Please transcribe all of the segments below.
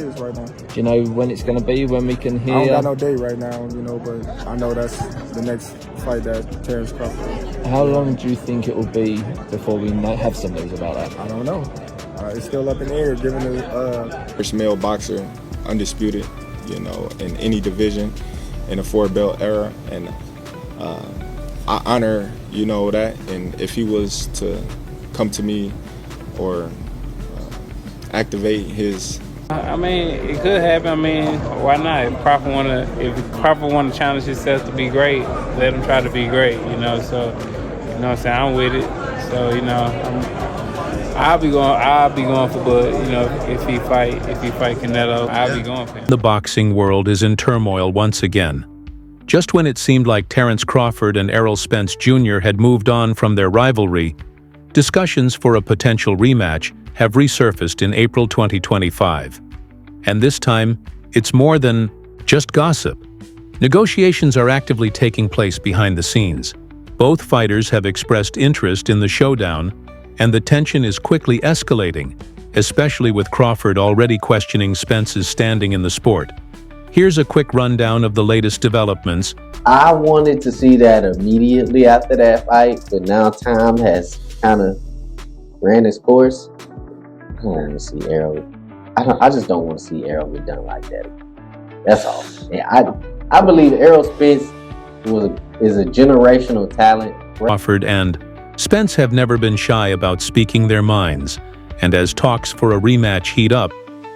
Right now. Do you know when it's going to be, when we can hear? I don't got no date right now, but I know that's the next fight that Terence Crawford. How long do you think it will be before we have some news about that? I don't know. It's still up in the air, given the first male boxer, undisputed, in any division in the 4-belt era, and I honor, that. And if he was to come to me or activate his. I mean, it could happen. I mean, why not? If Crawford want to challenge himself to be great, let him try to be great. So what I'm saying, I'm with it. So I'll be going for Bud. If he fight Canelo, I'll be going for him. The boxing world is in turmoil once again. Just when it seemed like Terence Crawford and Errol Spence Jr. had moved on from their rivalry, discussions for a potential rematch have resurfaced in April 2025. And this time, it's more than just gossip. Negotiations are actively taking place behind the scenes. Both fighters have expressed interest in the showdown, and the tension is quickly escalating, especially with Crawford already questioning Spence's standing in the sport. Here's a quick rundown of the latest developments. I wanted to see that immediately after that fight, but now time has kind of ran its course. I don't want to see Errol. I just don't want to see Errol get done like that. That's all. And I believe Errol Spence is a generational talent. Crawford and Spence have never been shy about speaking their minds, and as talks for a rematch heat up,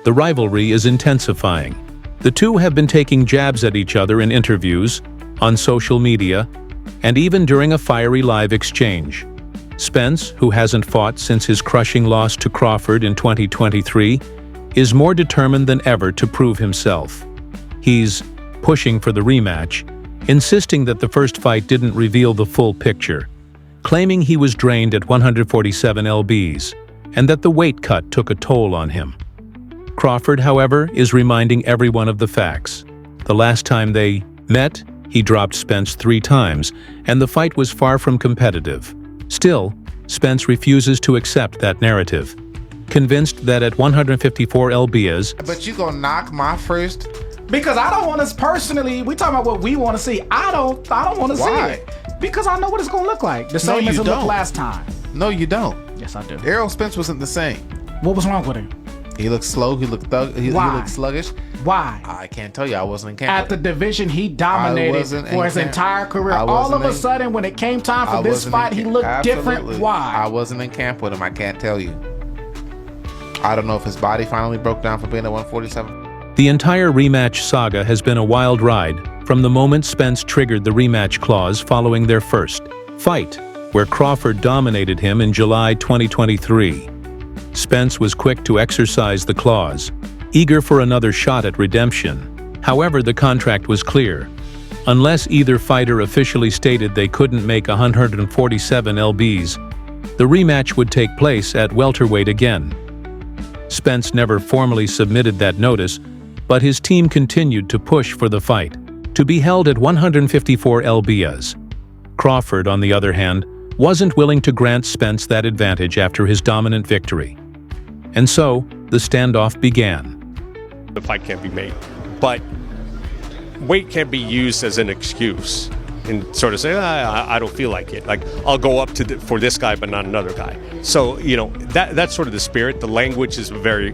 the rivalry is intensifying. The two have been taking jabs at each other in interviews, on social media, and even during a fiery live exchange. Spence, who hasn't fought since his crushing loss to Crawford in 2023, is more determined than ever to prove himself. He's pushing for the rematch, insisting that the first fight didn't reveal the full picture, claiming he was drained at 147 lbs, and that the weight cut took a toll on him. Crawford, however, is reminding everyone of the facts. The last time they met, he dropped Spence 3 times, and the fight was far from competitive. Still, Spence refuses to accept that narrative, convinced that at 154 lbs. But you gonna knock my first? Because I don't want to personally. We talking about what we want to see. I don't want to see it because I know what it's gonna look like. The same as it looked last time. No, you don't. Yes, I do. Errol Spence wasn't the same. What was wrong with him? He looked slow. He looked he looked sluggish. Why? I can't tell you. I wasn't in camp. At the division he dominated for his entire career. All of a sudden, when it came time for this fight, he looked different. Why? I wasn't in camp with him. I can't tell you. I don't know if his body finally broke down for being at 147. The entire rematch saga has been a wild ride from the moment Spence triggered the rematch clause following their first fight, where Crawford dominated him in July 2023. Spence was quick to exercise the clause, eager for another shot at redemption. However, the contract was clear. Unless either fighter officially stated they couldn't make 147 lbs, the rematch would take place at welterweight again. Spence never formally submitted that notice, but his team continued to push for the fight, to be held at 154 lbs. Crawford, on the other hand, wasn't willing to grant Spence that advantage after his dominant victory. And so, the standoff began. The fight can't be made, but weight can't be used as an excuse and sort of say, I don't feel like it. Like, I'll go up for this guy, but not another guy. So, that's sort of the spirit. The language is very,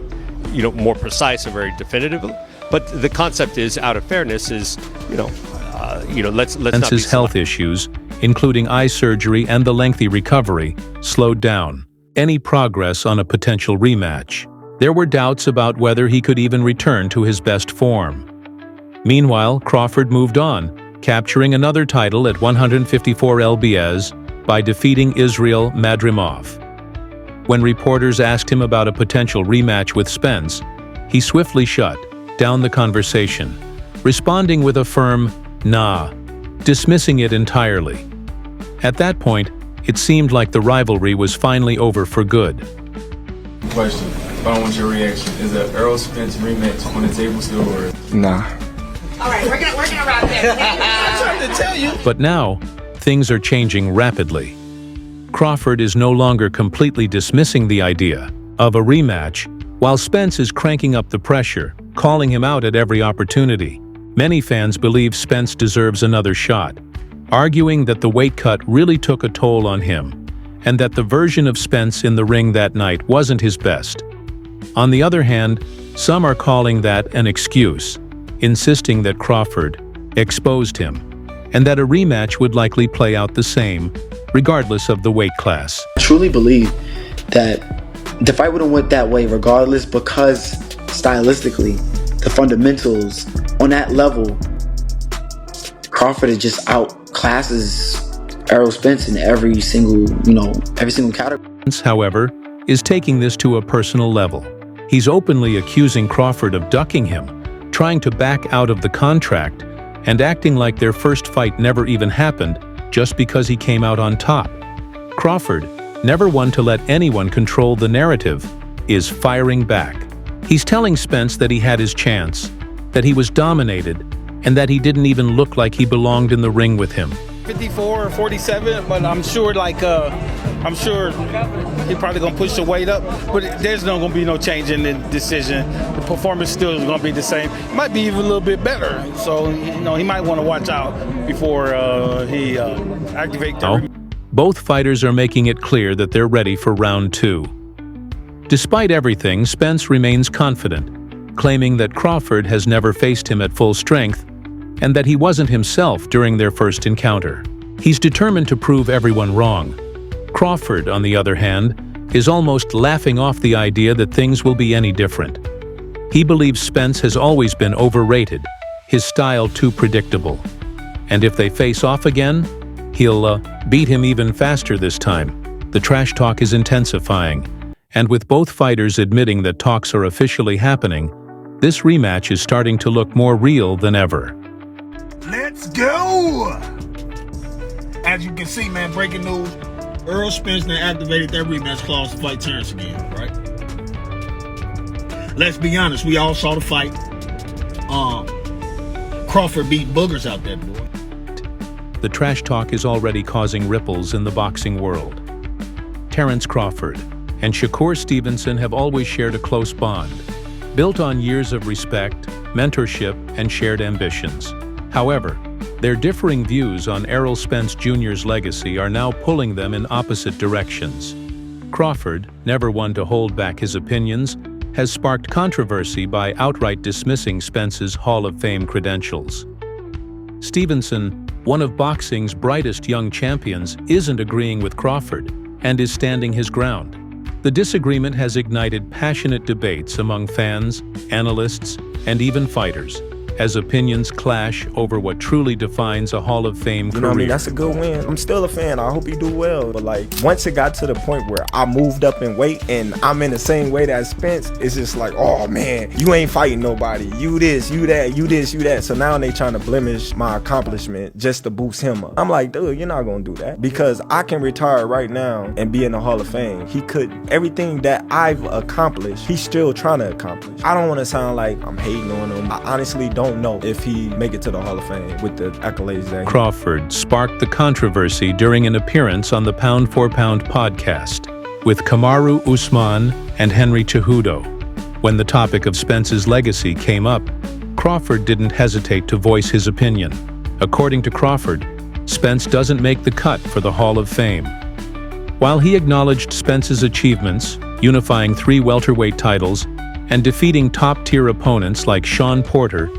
more precise and very definitive. But the concept is, out of fairness, is, let's not be Spence's health issues, including eye surgery and the lengthy recovery, slowed down any progress on a potential rematch. There were doubts about whether he could even return to his best form. Meanwhile, Crawford moved on, capturing another title at 154 lbs by defeating Israel Madrimov. When reporters asked him about a potential rematch with Spence, he swiftly shut down the conversation, responding with a firm "nah," dismissing it entirely. At that point, it seemed like the rivalry was finally over for good. Question. I don't want your reaction. Is the Errol Spence rematch on the table still, or? Nah. All right, we're gonna wrap this. I'm trying to tell you. But now, things are changing rapidly. Crawford is no longer completely dismissing the idea of a rematch, while Spence is cranking up the pressure, calling him out at every opportunity. Many fans believe Spence deserves another shot, arguing that the weight cut really took a toll on him, and that the version of Spence in the ring that night wasn't his best. On the other hand, some are calling that an excuse, insisting that Crawford exposed him, and that a rematch would likely play out the same, regardless of the weight class. I truly believe that the fight would have went that way regardless, because stylistically, the fundamentals on that level, Crawford is just outclasses Errol Spence in every single category. Spence, however, is taking this to a personal level. He's openly accusing Crawford of ducking him, trying to back out of the contract, and acting like their first fight never even happened just because he came out on top. Crawford, never one to let anyone control the narrative, is firing back. He's telling Spence that he had his chance, that he was dominated, and that he didn't even look like he belonged in the ring with him. 54 or 47, but I'm sure he's probably gonna push the weight up, but there's not gonna be no change in the decision. The performance still is gonna be the same. It might be even a little bit better, so he might want to watch out before he activates the Both fighters are making it clear that they're ready for round 2. Despite everything, Spence remains confident, claiming that Crawford has never faced him at full strength and that he wasn't himself during their first encounter. He's determined to prove everyone wrong. Crawford, on the other hand, is almost laughing off the idea that things will be any different. He believes Spence has always been overrated, his style too predictable. And if they face off again, he'll beat him even faster this time. The trash talk is intensifying, and with both fighters admitting that talks are officially happening, this rematch is starting to look more real than ever. Let's go! As you can see, man, breaking news. Errol Spence activated that rematch clause to fight Terence again, right? Let's be honest, we all saw the fight. Crawford beat boogers out that boy. The trash talk is already causing ripples in the boxing world. Terence Crawford and Shakur Stevenson have always shared a close bond, built on years of respect, mentorship, and shared ambitions. However, their differing views on Errol Spence Jr.'s legacy are now pulling them in opposite directions. Crawford, never one to hold back his opinions, has sparked controversy by outright dismissing Spence's Hall of Fame credentials. Stevenson, one of boxing's brightest young champions, isn't agreeing with Crawford and is standing his ground. The disagreement has ignited passionate debates among fans, analysts, and even fighters, as opinions clash over what truly defines a Hall of Fame career. You know what I mean? That's a good win. I'm still a fan. I hope you do well. But like, once it got to the point where I moved up in weight and I'm in the same weight as Spence, it's just like, oh man, you ain't fighting nobody. You this, you that, you this, you that. So now they trying to blemish my accomplishment just to boost him up. I'm like, dude, you're not gonna do that. Because I can retire right now and be in the Hall of Fame. He could, everything that I've accomplished, he's still trying to accomplish. I don't want to sound like I'm hating on him. I honestly don't know if he make it to the Hall of Fame with the accolades that Crawford sparked the controversy during an appearance on the Pound for Pound podcast with Kamaru Usman and Henry Cejudo. When the topic of Spence's legacy came up, Crawford didn't hesitate to voice his opinion. According to Crawford, Spence doesn't make the cut for the Hall of Fame. While he acknowledged Spence's achievements, unifying 3 welterweight titles and defeating top-tier opponents like Sean Porter